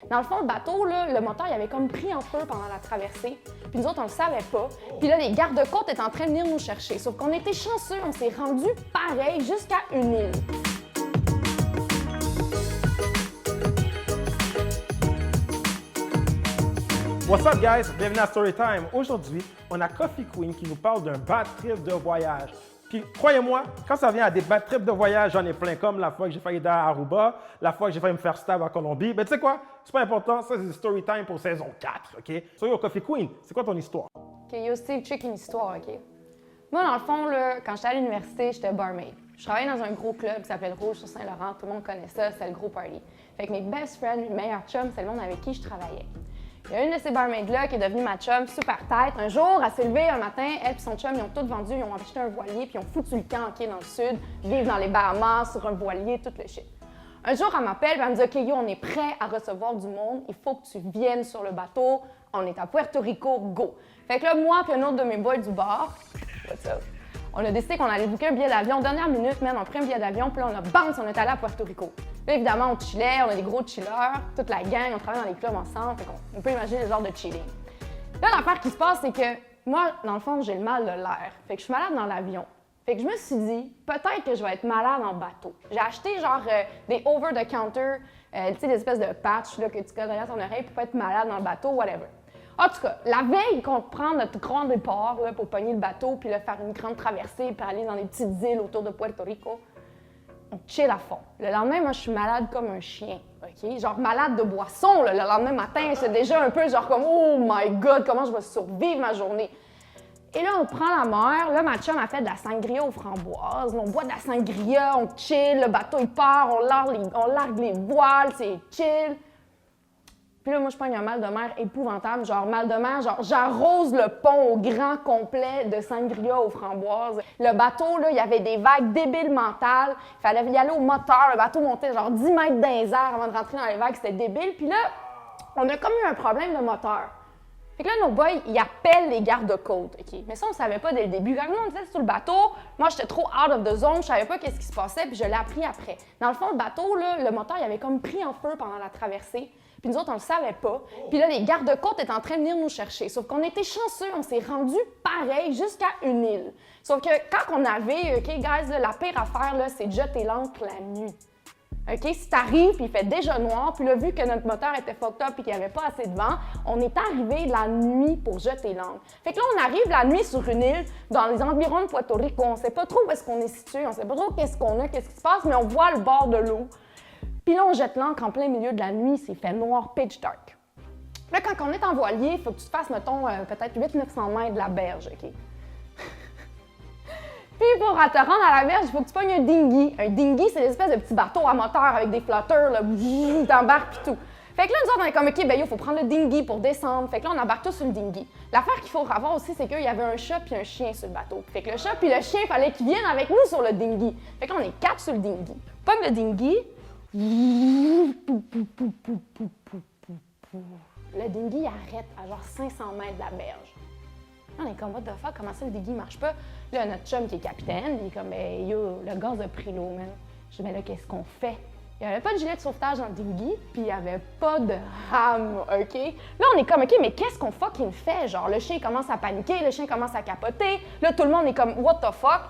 Dans le fond, le bateau, là, le moteur, il avait comme pris en feu pendant la traversée. Puis nous autres, on le savait pas. Puis là, les gardes-côtes étaient en train de venir nous chercher. Sauf qu'on était chanceux, on s'est rendu pareil jusqu'à une île. What's up, guys? Bienvenue à Storytime. Aujourd'hui, on a Coffee Queen qui nous parle d'un bad trip de voyage. Puis, croyez-moi, quand ça vient à des bad trips de voyage, j'en ai plein, comme la fois que j'ai failli aller à Aruba, la fois que j'ai failli me faire stab à Colombie. Mais tu sais quoi? C'est pas important, ça c'est Storytime pour saison 4, OK? So yo, Coffee Queen, c'est quoi ton histoire? OK, yo, Steve, check une histoire, OK? Moi, dans le fond, là, quand j'étais à l'université, j'étais barmaid. Je travaillais dans un gros club qui s'appelle Rouge sur Saint-Laurent. Tout le monde connaît ça, c'était le gros party. Fait que mes best friends, mes meilleurs chums, c'est le monde avec qui je travaillais. Il y a une de ces barmaids-là qui est devenue ma chum super tête. Un jour, elle s'est levée un matin, elle et son chum, ils ont tout vendu, ils ont acheté un voilier, puis ils ont foutu le camp OK, dans le sud, vivre dans les Bahamas, sur un voilier, tout le shit. Un jour, elle m'appelle, elle me dit « OK, yo, on est prêt à recevoir du monde, il faut que tu viennes sur le bateau, on est à Puerto Rico, go! » Fait que là, moi puis un autre de mes boys du bar, what's up? On a décidé qu'on allait booker un billet d'avion. Dernière minute, man, on a pris un billet d'avion, puis là, on a bounce, on est allé à Puerto Rico. Là, évidemment, on chillait, on a des gros chillers, toute la gang, on travaille dans les clubs ensemble, fait qu'on peut imaginer le genre de chilling. Là, l'affaire qui se passe, c'est que moi, dans le fond, j'ai le mal de l'air. Fait que je suis malade dans l'avion. Fait que je me suis dit, peut-être que je vais être malade en bateau. J'ai acheté genre des over-the-counter, tu sais, des espèces de patchs là, que tu colles derrière ton oreille pour pas être malade dans le bateau, whatever. En tout cas, la veille qu'on prend notre grand départ là, pour pogner le bateau puis là, faire une grande traversée puis aller dans les petites îles autour de Puerto Rico, on chill à fond. Le lendemain, moi, je suis malade comme un chien, OK? Genre malade de boisson, là. Le lendemain matin, c'est déjà un peu genre comme « Oh my God, comment je vais survivre ma journée? » Et là, on prend la mer. Là, ma chum a fait de la sangria aux framboises. On boit de la sangria, on chill, le bateau, il part, on largue les voiles, c'est chill. Puis là, moi, je pogne un mal de mer épouvantable, genre mal de mer, genre j'arrose le pont au grand complet de sangria aux framboises. Le bateau, là, il y avait des vagues débiles mentales. Il fallait y aller au moteur. Le bateau montait genre 10 mètres dans les airs avant de rentrer dans les vagues. C'était débile. Puis là, on a comme eu un problème de moteur. Fait que là, nos boys, ils appellent les gardes-côtes, OK? Mais ça, on savait pas dès le début. Quand on était sur le bateau, moi, j'étais trop out of the zone, je savais pas qu'est-ce qui se passait, puis je l'ai appris après. Dans le fond, le bateau, là, le moteur, il avait comme pris en feu pendant la traversée. Puis nous autres, on le savait pas. Puis là, les gardes-côtes étaient en train de venir nous chercher. Sauf qu'on était chanceux, on s'est rendu pareil jusqu'à une île. Sauf que quand on avait, OK, guys, là, la pire affaire, là, c'est de jeter l'ancre la nuit. OK, si t'arrives, puis il fait déjà noir, puis là, vu que notre moteur était fucked up et qu'il n'y avait pas assez de vent, on est arrivé la nuit pour jeter l'ancre. Fait que là, on arrive la nuit sur une île, dans les environs de Puerto Rico. On sait pas trop où est-ce qu'on est situé, on sait pas trop qu'est-ce qu'on a, qu'est-ce qui se passe, mais on voit le bord de l'eau. Puis là, on jette l'ancre en plein milieu de la nuit, c'est fait noir, pitch dark. Là, quand on est en voilier, il faut que tu te fasses, mettons, peut-être 800-900 mètres de la berge, OK? Puis pour te rendre à la berge, il faut que tu pognes un dinghy. Un dinghy, c'est l'espèce de petit bateau à moteur avec des flotteurs, là, t'embarques pis tout. Fait que là, nous autres, on est comme, OK, ben il faut prendre le dinghy pour descendre. Fait que là, on embarque tous sur le dinghy. L'affaire qu'il faut avoir aussi, c'est qu'il y avait un chat puis un chien sur le bateau. Fait que le chat puis le chien, il fallait qu'ils viennent avec nous sur le dinghy. Fait que là, on est 4 sur le dinghy. Pogne le dinghy. Le dinghy arrête à genre 500 mètres de la berge. Là, on est comme, what the fuck, comment ça le dinghy marche pas? Là, notre chum qui est capitaine, il est comme, ben yo, le gaz a pris l'eau, man. Je dis, mais là, qu'est-ce qu'on fait? Il n'y avait pas de gilet de sauvetage dans le dinghy, puis il n'y avait pas de rame, OK? Là, on est comme, OK, mais qu'est-ce qu'on fucking fait? Genre, le chien commence à paniquer, le chien commence à capoter. Là, tout le monde est comme, what the fuck?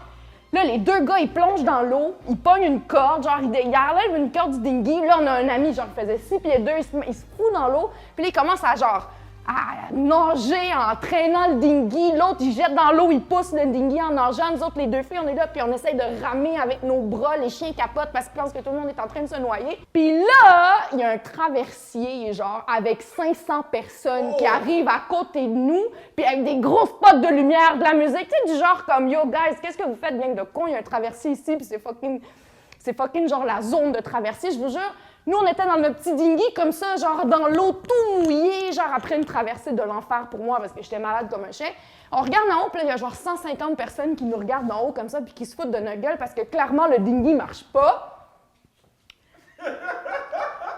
Là, les deux gars, ils plongent dans l'eau, ils pognent une corde, genre, ils enlèvent une corde du dinghy. Là, on a un ami, genre, qui faisait 6 pieds 2, il se fout dans l'eau, puis là, il commence à, genre, à nager en traînant le dinghy. L'autre, il jette dans l'eau, il pousse le dinghy en nageant. Nous autres, les deux filles, on est là, puis on essaie de ramer avec nos bras. Les chiens capotent parce qu'ils pensent que tout le monde est en train de se noyer. Puis là, il y a un traversier, genre, avec 500 personnes qui arrivent à côté de nous, puis avec des gros spots de lumière, de la musique. Tu sais, du genre comme, yo, guys, qu'est-ce que vous faites, gang de con? Il y a un traversier ici, puis c'est fucking genre la zone de traversier, je vous jure. Nous, on était dans notre petit dinghy comme ça, genre dans l'eau tout mouillé, genre après une traversée de l'enfer pour moi parce que j'étais malade comme un chien. On regarde en haut, puis là, il y a genre 150 personnes qui nous regardent d'en haut comme ça puis qui se foutent de notre gueule parce que clairement, le dinghy marche pas.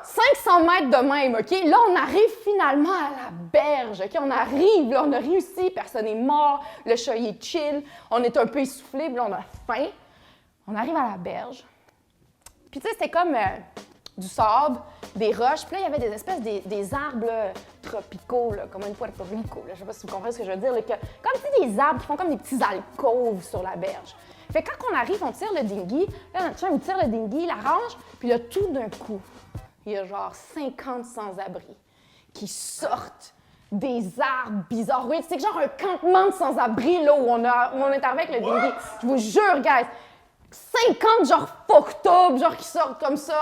500 mètres de même, OK? Là, on arrive finalement à la berge, OK? On arrive, là, on a réussi, personne n'est mort, le chat, il est chill, on est un peu essoufflé, puis là, on a faim. On arrive à la berge. Puis tu sais, c'était comme... du sable, des roches. Puis là, il y avait des espèces des arbres là, tropicaux, là, comme une Puerto Rico. Là. Je sais pas si vous comprenez ce que je veux dire. Là, comme des arbres qui font comme des petits alcôves sur la berge. Fait que quand on arrive, on tire le dinghy. Là, notre chum, il tire le dinghy, il arrange. Puis là, tout d'un coup, il y a genre 50 sans-abri qui sortent des arbres bizarres. Oui, c'est genre un campement de sans-abri là où on est arrivé avec le dinghy. Je vous jure, guys, 50 genre fucked up, genre qui sortent comme ça,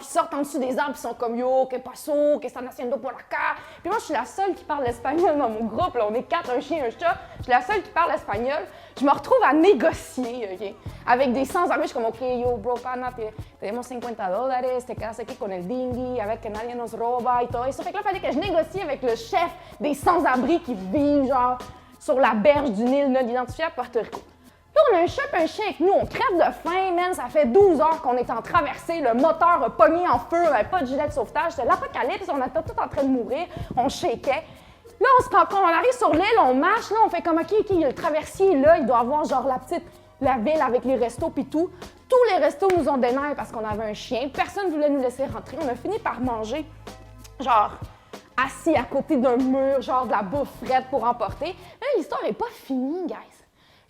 qui sortent en dessous des arbres, qui sont comme yo, que paso, que están haciendo por acá. Puis moi, je suis la seule qui parle l'espagnol dans mon groupe. Là, on est 4, un chien, un chat. Je suis la seule qui parle espagnol. Je me retrouve à négocier, OK, avec des sans-abri. Je suis comme, OK, yo, bro, pana, tenemos $50, te quedas aquí con el dinghy, avec que nadie nos roba et tout. Et ça fait que là, il fallait que je négocie avec le chef des sans-abri qui vivent, genre, sur la berge d'une île non identifiée à Porto Rico. Là, on a un chat et un chien avec nous, on crève de faim, man, ça fait 12 heures qu'on est en traversée, le moteur a pogné en feu, on n'avait pas de gilet de sauvetage, c'était l'apocalypse, on était tous en train de mourir, on shakeait. Là, quand on arrive sur l'île, on marche, là, on fait comme, OK, il y a le traversier, là, il doit avoir genre la ville avec les restos pis tout. Tous les restos nous ont dénié parce qu'on avait un chien, personne ne voulait nous laisser rentrer, on a fini par manger, genre, assis à côté d'un mur, genre de la bouffe frette pour emporter. Là, l'histoire n'est pas finie, guys.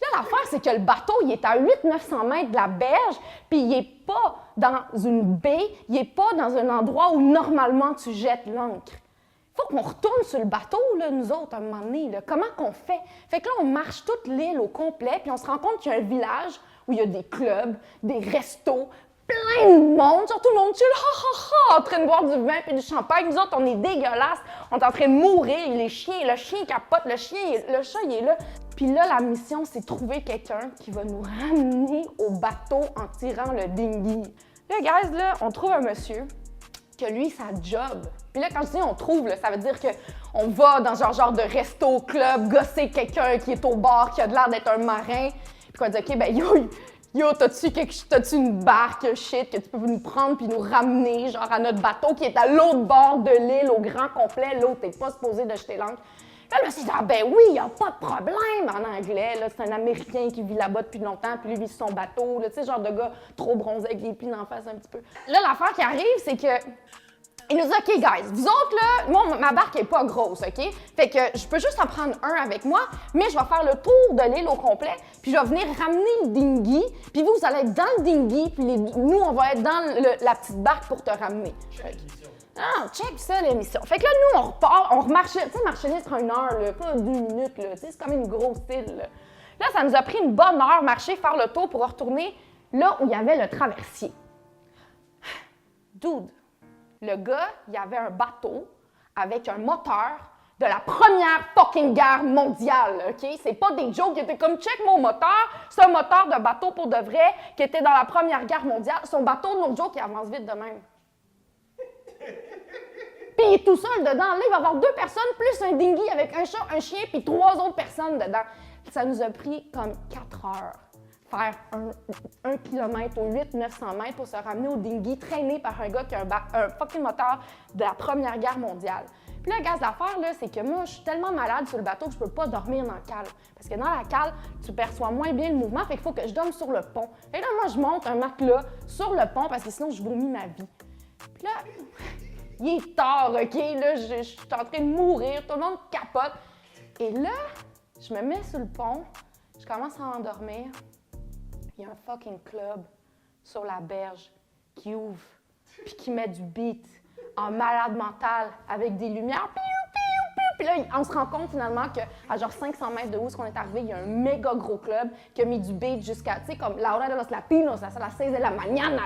Là, l'affaire, c'est que le bateau, il est à 800-900 mètres de la berge, puis il n'est pas dans une baie, il n'est pas dans un endroit où normalement tu jettes l'ancre. Il faut qu'on retourne sur le bateau, là, nous autres, à un moment donné. Là. Comment qu'on fait? Fait que là, on marche toute l'île au complet, puis on se rend compte qu'il y a un village où il y a des clubs, des restos, plein de monde, genre tout le monde chill, en train de boire du vin et du champagne. Nous autres, on est dégueulasses, on est en train de mourir, le chien capote, le chat, il est là. Puis là, la mission, c'est trouver quelqu'un qui va nous ramener au bateau en tirant le dinghy. Là, guys, là, on trouve un monsieur que lui, sa job. Puis là, quand je dis on trouve, là, ça veut dire qu'on va dans un genre de resto, club, gosser quelqu'un qui est au bar, qui a l'air d'être un marin. Puis qu'on dit, OK, ben yo, t'as-tu une barque, shit, que tu peux nous prendre puis nous ramener, genre, à notre bateau qui est à l'autre bord de l'île, au grand complet, là où t'es pas supposé de jeter l'ancre. Là, je me suis dit, ah ben oui, y a pas de problème en anglais, là, c'est un Américain qui vit là-bas depuis longtemps, puis lui, il vit sur son bateau, là, tu sais, genre de gars trop bronzé avec des plis en face un petit peu. Là, l'affaire qui arrive, c'est que il nous dit, OK, guys, vous autres, là, moi, ma barque est pas grosse, OK? Fait que je peux juste en prendre un avec moi, mais je vais faire le tour de l'île au complet, puis je vais venir ramener le dinghy, puis vous allez être dans le dinghy, puis nous, on va être dans la petite barque pour te ramener. Ah, check ça, l'émission. Fait que là, nous, on repart, on remarche, tu sais, marcher sur 1 heure, là, pas 2 minutes, là, tu sais, c'est quand même une grosse île, là. Là, ça nous a pris une bonne heure, marcher, faire le tour pour retourner là où il y avait le traversier. Dude! Le gars, il y avait un bateau avec un moteur de la première fucking guerre mondiale, OK? C'est pas des jokes qui étaient comme « check mon moteur », c'est un moteur de bateau pour de vrai qui était dans la première guerre mondiale. Son bateau, no joke, il avance vite de même. Puis il est tout seul dedans. Là, il va y avoir 2 personnes plus un dinghy avec un chat, un chien, puis 3 autres personnes dedans. Ça nous a pris comme 4 heures. Faire 1 kilomètre ou 800-900 mètres pour se ramener au dinghy, traîné par un gars qui a un fucking moteur de la Première Guerre mondiale. Puis là, gaz, l'affaire, là, c'est que moi, je suis tellement malade sur le bateau que je peux pas dormir dans la cale. Parce que dans la cale, tu perçois moins bien le mouvement, fait qu'il faut que je dorme sur le pont. Fait que là, moi, je monte un matelas sur le pont parce que sinon, je vomis ma vie. Puis là, il est tard, OK? Là, je suis en train de mourir, tout le monde capote. Et là, je me mets sur le pont, je commence à endormir. Il y a un fucking club sur la berge qui ouvre puis qui met du beat en malade mental avec des lumières. Puis là, on se rend compte finalement qu'à genre 500 mètres de où est-ce qu'on est arrivé, il y a un méga gros club qui a mis du beat jusqu'à, tu sais, comme la hora de los latinos, à las 6 de la mañana,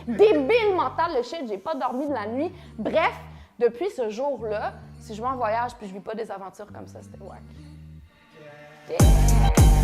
débile mental, le shit, j'ai pas dormi de la nuit. Bref, depuis ce jour-là, si je vais en voyage puis je vis pas des aventures comme ça, c'était wack. Yeah.